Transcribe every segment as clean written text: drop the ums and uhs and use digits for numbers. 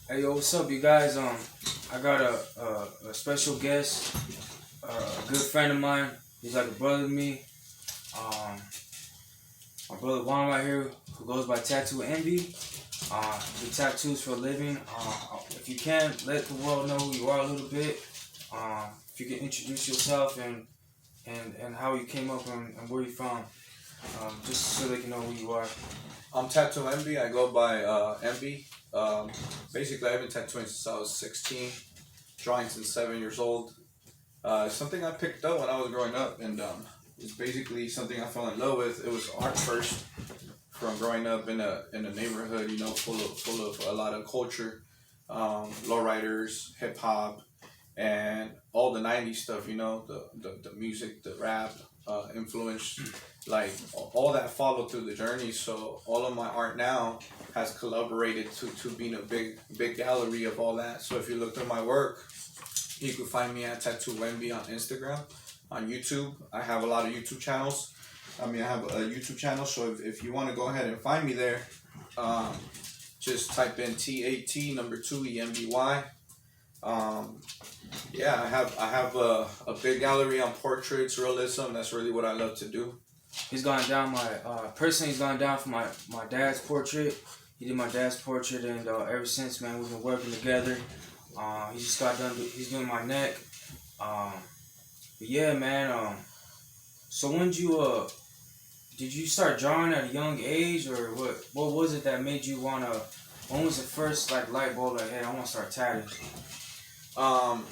Hey, yo, what's up, you guys? I got a special guest, a good friend of mine. He's like a brother to me. Um, my brother Juan right here, who goes by Tattoo Envy. Do tattoos for a living. If you can, let the world know who you are a little bit. If you can introduce yourself and how you came up and where you from, just so they can know who you are. I'm Tattoo Envy. I go by Envy. Basically, I've been tattooing since I was 16, drawing since 7 years old. Something I picked up when I was growing up, and it's basically something I fell in love with. It was art first, from growing up in a neighborhood, full of a lot of culture, lowriders, hip hop, and all the '90s stuff. The music, the rap, influence, like all that followed through the journey. So all of my art now has collaborated to being a big gallery of all that. So if you look through my work, you can find me at Tattoo Envy on Instagram, on YouTube. I have a lot of YouTube channels. I have a YouTube channel, so if you want to go ahead and find me there, um, just type in TAT number two EMBY. Um, yeah, I have a big gallery on portraits, realism. That's really what I love to do. He's gone down my personally. He's gone down for my dad's portrait. He did my dad's portrait, and ever since, man, we've been working together. He just got done. He's doing my neck. Um, but yeah, man. So when did you start drawing at a young age, or what? What was it that made you wanna? When was the first like light bulb? Like, hey, I want to start tatting. Um,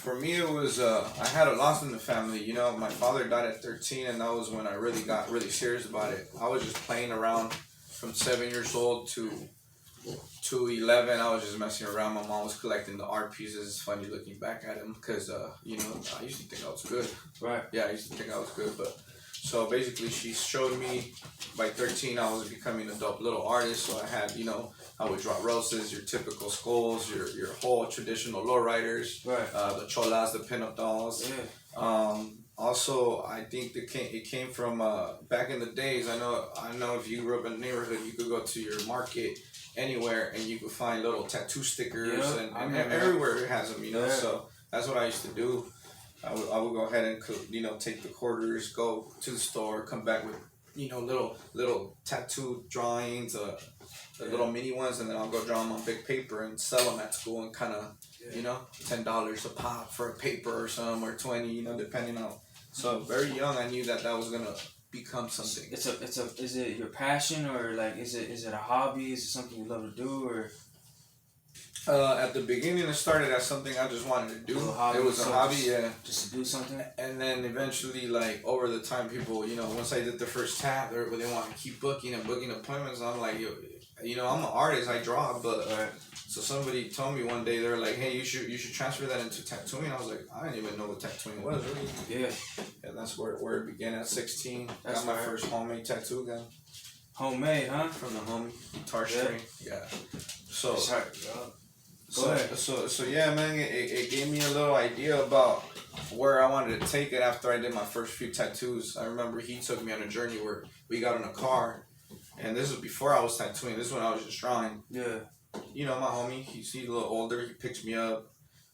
for me, it was I had a loss in the family. My father died at 13, and that was when I really got really serious about it. I was just playing around from 7 years old to 11. I was just messing around. My mom was collecting the art pieces. It's funny looking back at them because I used to think I was good. Right. Yeah, I used to think I was good, but so basically she showed me by 13 I was becoming a dope little artist. So I had, I would draw roses, your typical skulls, your whole traditional lowriders, Right. the cholas, the pinup dolls. Yeah. Also, I think it came from back in the days. I know if you grew up in a neighborhood, you could go to your market anywhere and you could find little tattoo stickers, Yeah, and everywhere it has them. Yeah. So that's what I used to do. I would go ahead and take the quarters, go to the store, come back with little tattoo drawings, the little mini ones, and then I'll go draw them on big paper and sell them at school, and kind of $10 a pop for a paper or some, or 20, depending on. So very young, I knew that was gonna become something. Is it your passion, or like is it a hobby? Is it something you love to do, or At the beginning, it started as something I just wanted to do. It was a hobby, yeah. Just to do something. And then eventually, like over the time, people, once I did the first tab, they want to keep booking appointments. I'm like, I'm an artist, I draw, but Right. so somebody told me one day, they were like, hey, you should transfer that into tattooing. I was like, I didn't even know what tattooing was really. Yeah. And that's where it began at 16. That's Got my right. first homemade tattoo gun Homemade, huh? from the homie guitar Yeah. string. Yeah. So. That's right. Yeah. Go So, ahead. so yeah, man, it gave me a little idea about where I wanted to take it after I did my first few tattoos. I remember he took me on a journey where we got in a car, and this was before I was tattooing. This is when I was just drawing. Yeah. My homie, he's a little older. He picks me up,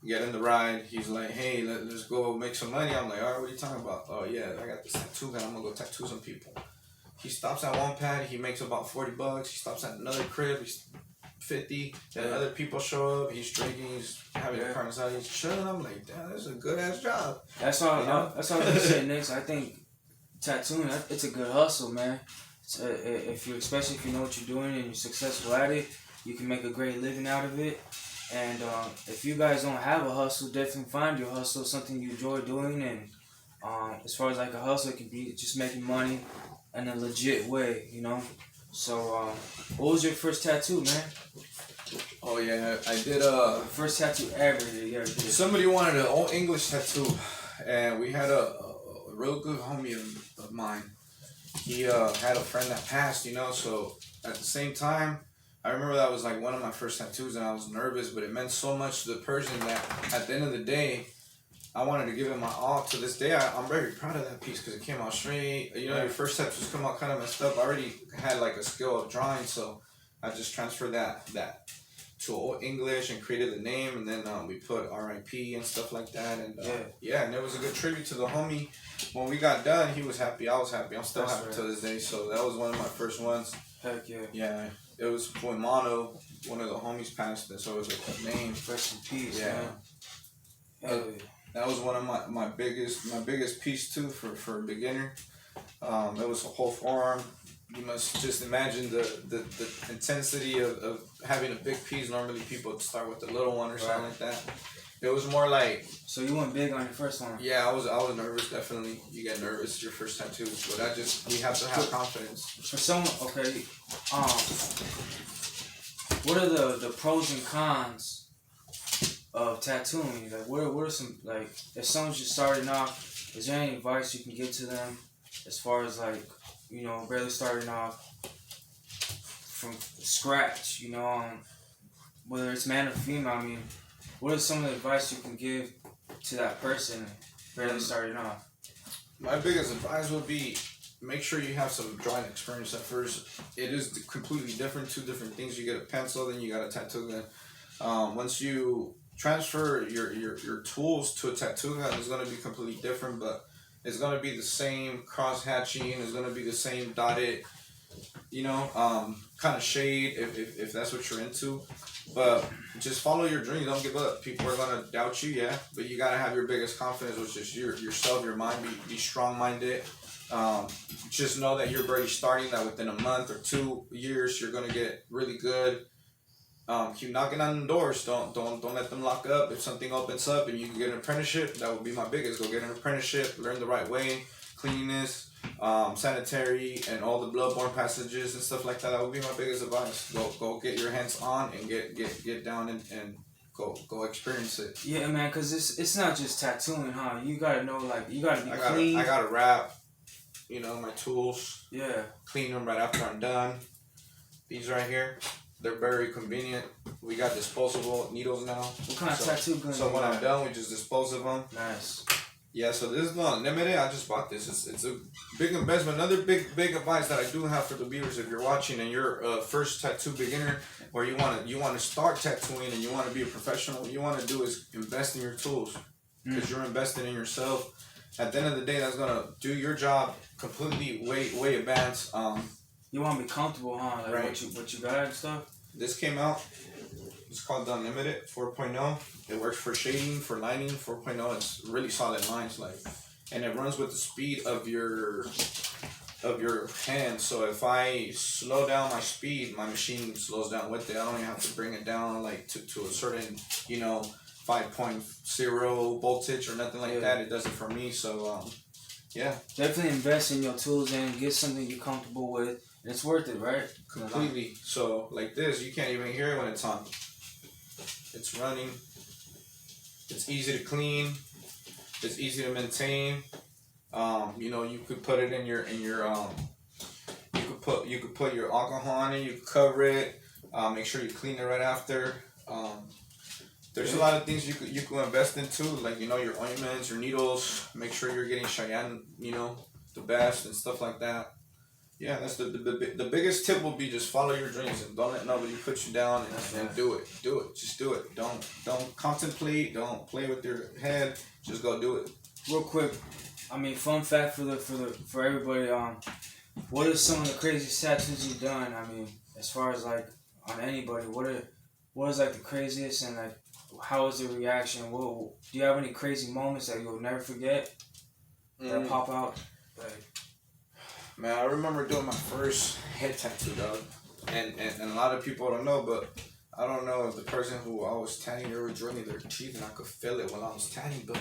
we get in the ride. He's like, hey, let's go make some money. I'm like, all right, what are you talking about? Oh, yeah, I got this tattoo gun. I'm going to go tattoo some people. He stops at one pad. He makes about $40. He stops at another crib. He's 50. Then other people show up. He's drinking. He's having a carne asada. He's chilling. I'm like, damn, that's a good ass job. That's all. That's all I'm saying, Nick. I think tattooing, it's a good hustle, man. Especially if you know what you're doing and you're successful at it, you can make a great living out of it. And if you guys don't have a hustle, definitely find your hustle, something you enjoy doing. And as far as like a hustle, it can be just making money in a legit way, So, what was your first tattoo, man? Oh yeah, I did First tattoo ever you ever did. somebody wanted an old English tattoo, and we had a real good homie of mine. He had a friend that passed, so at the same time, I remember that was like one of my first tattoos, and I was nervous, but it meant so much to the person that at the end of the day, I wanted to give it my all. To this day, I'm very proud of that piece because it came out straight. Your first tattoos come out kind of messed up. I already had like a skill of drawing, so I just transferred that to English and created the name, and then we put R.I.P. and stuff like that, and and it was a good tribute to the homie. When we got done, he was happy, I was happy. I'm still happy to this day. So that was one of my first ones. Heck yeah. Yeah, it was when Mono, one of the homies, passed, and so it was like a name. Rest in peace. Yeah. Man. Hell yeah. That was one of my biggest piece too for a beginner. It was a whole forearm. You must just imagine the intensity of having a big piece. Normally people start with the little one or something like that. It was more like. So you went big on your first one. Yeah, I was nervous. Definitely, you get nervous. It's your first tattoo, but we have to have confidence. For someone, okay, what are the pros and cons of tattooing? Like, what are some, like, if someone's just starting off, is there any advice you can give to them as far as, like, you know, barely starting off from scratch, you know, whether it's man or female? I mean, what is some of the advice you can give to that person barely starting off? My biggest advice would be make sure you have some drawing experience at first. It is completely different, two different things. You get a pencil, then you got a tattoo gun. Once you transfer your tools to a tattoo gun, it's going to be completely different, but it's going to be the same cross hatching, it's going to be the same dotted, you know, kind of shade if that's what you're into. But just follow your dreams, don't give up. People are going to doubt you, yeah, but you got to have your biggest confidence, which is yourself, your mind, be strong-minded. Just know that you're already starting, that within a month or 2 years, you're going to get really good. Keep knocking on the doors. Don't let them lock up. If something opens up and you can get an apprenticeship, that would be my biggest. Go get an apprenticeship, learn the right way, cleanliness, sanitary, and all the bloodborne passages and stuff like that. That would be my biggest advice. Go get your hands on and get down and go experience it. Yeah, man, because it's not just tattooing, huh? You gotta know, like, you gotta be clean. I gotta wrap, you know, my tools. Yeah. Clean them right after I'm done. These right here, they're very convenient. We got disposable needles now. What kind of tattoo gun? So when I'm done, we just dispose of them. Nice. Yeah, so this is not limited. I just bought this. It's a big investment. Another big advice that I do have for the viewers, if you're watching and you're a first tattoo beginner, or you want to start tattooing and you want to be a professional, what you want to do is invest in your tools, because you're investing in yourself. At the end of the day, that's gonna do your job completely way advanced. You want to be comfortable, huh? Like, right. What you got and stuff. This came out. It's called the Unlimited 4.0. It works for shading, for lining. 4.0. It's really solid lines, like, and it runs with the speed of your hand. So if I slow down my speed, my machine slows down with it. I don't even have to bring it down like to a certain, you know, 5.0 voltage or nothing like that. It does it for me. So yeah. Definitely invest in your tools and get something you're comfortable with. And it's worth it, right? Completely. So like this, you can't even hear it when it's on. It's running. It's easy to clean. It's easy to maintain. You know, you could put it in your you could put your alcohol on it. You could cover it. Make sure you clean it right after. There's a lot of things you could invest into, like, you know, your ointments, your needles. Make sure you're getting Cheyenne, you know, the best and stuff like that. Yeah, that's the biggest tip will be just follow your dreams and don't let nobody put you down and do it. Just do it. Don't contemplate. Don't play with your head. Just go do it. Real quick, I mean, fun fact for everybody. What are some of the craziest tattoos you've done? I mean, as far as like on anybody, what is like the craziest, and like how is the reaction? Do you have any crazy moments that you'll never forget that pop out? Like, man, I remember doing my first head tattoo, dog. And a lot of people don't know, but I don't know if the person who I was tanning, they were drilling their teeth and I could feel it while I was tanning, but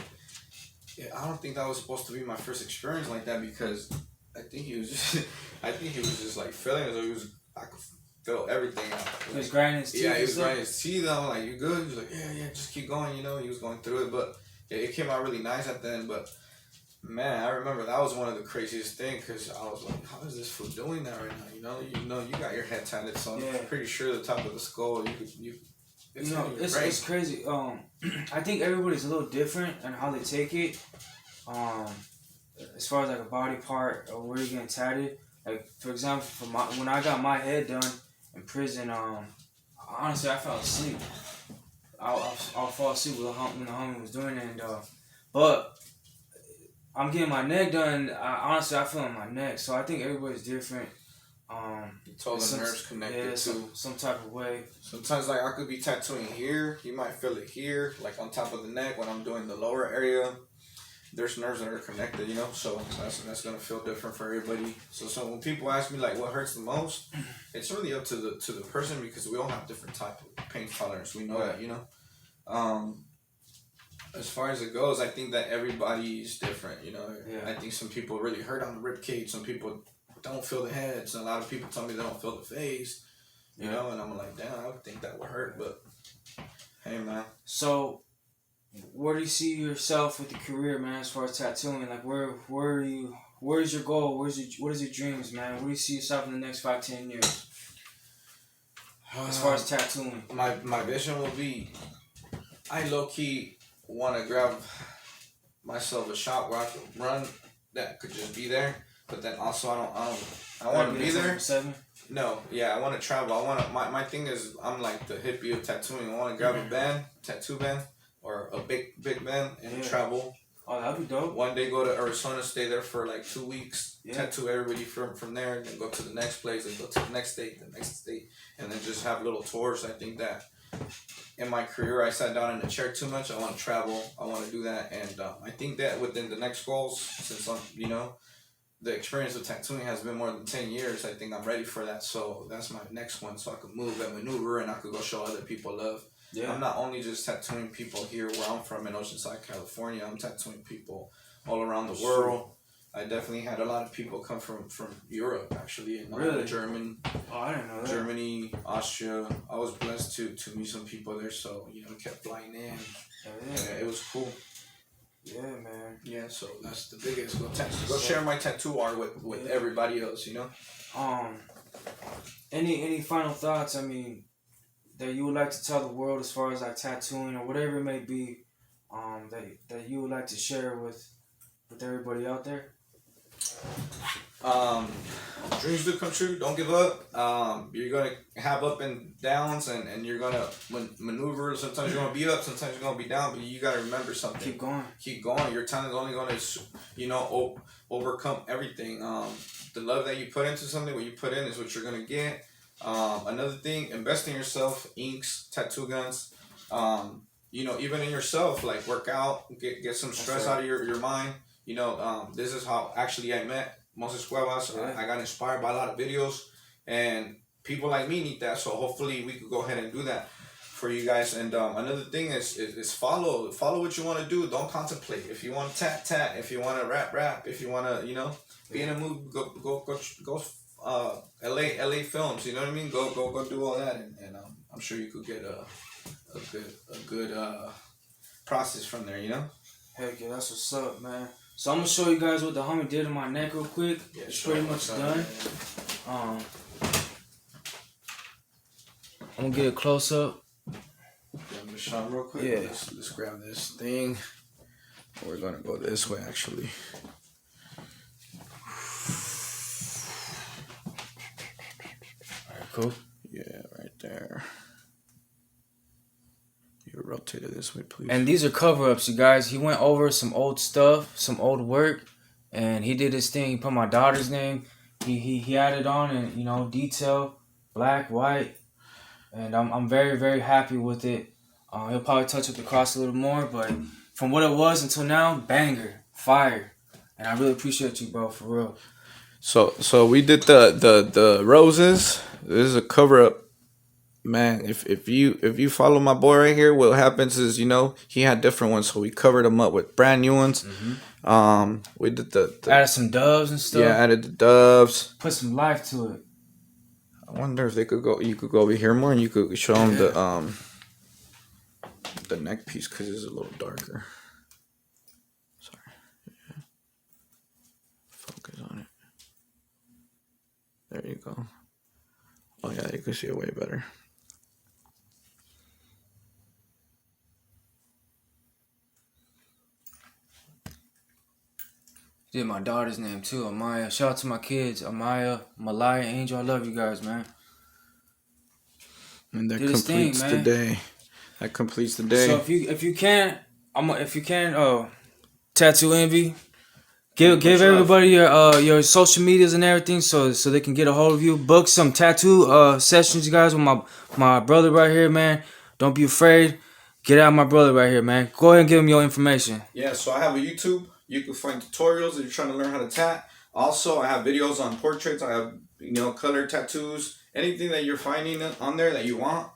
yeah, I don't think that was supposed to be my first experience like that, because I think he was just like feeling as though I could feel everything out. He was grinding his teeth. Yeah, he was grinding his teeth. I'm like, you good? He was like, yeah, just keep going, you know. He was going through it, but yeah, it came out really nice at the end, but man, I remember that was one of the craziest things, because I was like, how is this fool doing that right now? You know, you got your head tatted, so I'm pretty sure the top of the skull, it's crazy. I think everybody's a little different on how they take it. As far as like a body part or where you're getting tatted. Like, for example, when I got my head done in prison, honestly, I fell asleep. I'll fall asleep when the homie was doing it, but I'm getting my neck done. Honestly, I feel in my neck, so I think everybody's different. It's all the nerves connected too. Some type of way. Sometimes like I could be tattooing here, you might feel it here, like on top of the neck when I'm doing the lower area. There's nerves that are connected, you know, so that's gonna feel different for everybody. So when people ask me like what hurts the most, it's really up to the person because we all have different type of pain tolerance. We know that, you know. As far as it goes, I think that everybody's different, you know. Yeah. I think some people really hurt on the rib cage, some people don't feel the heads, and a lot of people tell me they don't feel the face, you know, and I'm like, damn, I would think that would hurt, but hey, man. So, where do you see yourself with the career, man? As far as tattooing, like where's your goal? What is your dreams, man? Where do you see yourself in the next 5-10 years? As far as tattooing, my vision will be, I low key want to grab myself a shop where I could run that could just be there, but then also I want to be there. No, yeah, I want to travel. My thing is I'm like the hippie of tattooing. I want to grab a tattoo band, or a big band and travel. Oh, that'd be dope. One day go to Arizona, stay there for like 2 weeks, tattoo everybody from there, then go to the next place, and go to the next state, and then just have little tours. I think that in my career, I sat down in a chair too much. I want to travel. I want to do that, and I think that within the next goals, since I'm, you know, the experience of tattooing has been more than 10 years. I think I'm ready for that. So that's my next one. So I could move and maneuver, and I could go show other people love. Yeah. I'm not only just tattooing people here where I'm from in Oceanside, California. I'm tattooing people all around the world. I definitely had a lot of people come from Europe, actually. And really? German. Oh, I didn't know that. Germany, Austria. I was blessed to meet some people there, so, you know, kept flying in. Yeah, it was cool. Yeah, man. Yeah, so that's the biggest. Go share my tattoo art with everybody else, you know? Any final thoughts, I mean, that you would like to tell the world as far as like tattooing or whatever it may be, that you would like to share with everybody out there? Dreams do come true. Don't give up. You're gonna have up and downs, and you're gonna maneuver. Sometimes you're gonna be up, sometimes you're gonna be down. But you gotta remember something. Keep going. Keep going. Your talent is only gonna, you know, overcome everything. The love that you put into something, what you put in, is what you're gonna get. Another thing, invest in yourself. Inks, tattoo guns. You know, even in yourself, like work out, get some stress out of your mind. You know, this is how actually I met Moses Cuevas. I got inspired by a lot of videos, and people like me need that. So hopefully we could go ahead and do that for you guys. And another thing is follow what you want to do. Don't contemplate. If you want to tat. If you want to rap. If you want to, you know, be in a movie, go. LA films. You know what I mean? Go do all that, and I'm sure you could get a good process from there. You know. Heck yeah, that's what's up, man. So I'm gonna show you guys what the homie did in my neck real quick. Yeah, it's pretty much done. I'm gonna get a close up. I'm gonna show him real quick. Yeah. Let's grab this thing. We're gonna go this way, actually. Alright, cool. Yeah, right there. You rotate it this way, please. And these are cover-ups, you guys. He went over some old stuff, some old work, and he did his thing. He put my daughter's name. He added on, and, you know, detail, black, white, and I'm very, very happy with it. He'll probably touch up the cross a little more, but from what it was until now, banger, fire, and I really appreciate you, bro, for real. So we did the roses. This is a cover-up. Man, if you follow my boy right here, what happens is, you know, he had different ones, so we covered them up with brand new ones. Mm-hmm. We did the added some doves and stuff. Yeah, added the doves. Put some life to it. I wonder if they could go. You could go over here more, and you could show them the neck piece because it's a little darker. Sorry. Yeah. Focus on it. There you go. Oh yeah, you can see it way better. Did my daughter's name too, Amaya. Shout out to my kids, Amaya, Malaya, Angel. I love you guys, man. And that do this thing, completes the man. day. That completes the day. So if you can, Tattoo Envy. Give Much love. everybody your social medias and everything so they can get a hold of you. Book some tattoo sessions, you guys, with my brother right here, man. Don't be afraid. Get out my brother right here, man. Go ahead and give him your information. Yeah, so I have a YouTube. You can find tutorials if you're trying to learn how to tat. Also, I have videos on portraits. I have color tattoos. Anything that you're finding on there that you want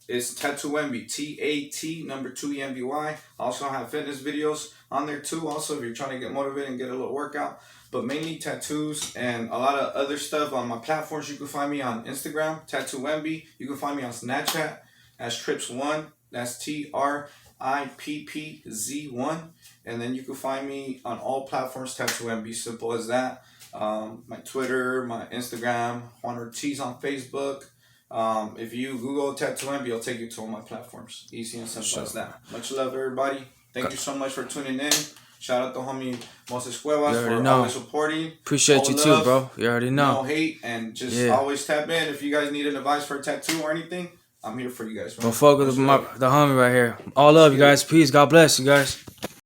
is Tattoo Envy. TAT2ENVY. Also, I have fitness videos on there too. Also, if you're trying to get motivated and get a little workout, but mainly tattoos and a lot of other stuff on my platforms. You can find me on Instagram, Tattoo Envy. You can find me on Snapchat as Trips1. That's TRIPPZ1. And then you can find me on all platforms, Tattoo Envy. Simple as that. My Twitter, my Instagram, Juan Ortiz on Facebook. If you Google Tattoo Envy, it'll take you to all my platforms. Easy and simple as that. Much love, everybody. Thank you so much for tuning in. Shout out to homie Moses Cuevas for always supporting. Appreciate you too, bro. You already know. No hate, and just always tap in. If you guys need an advice for a tattoo or anything, I'm here for you guys. Don't fuck with the homie right here. All love, you guys. Peace. God bless you guys.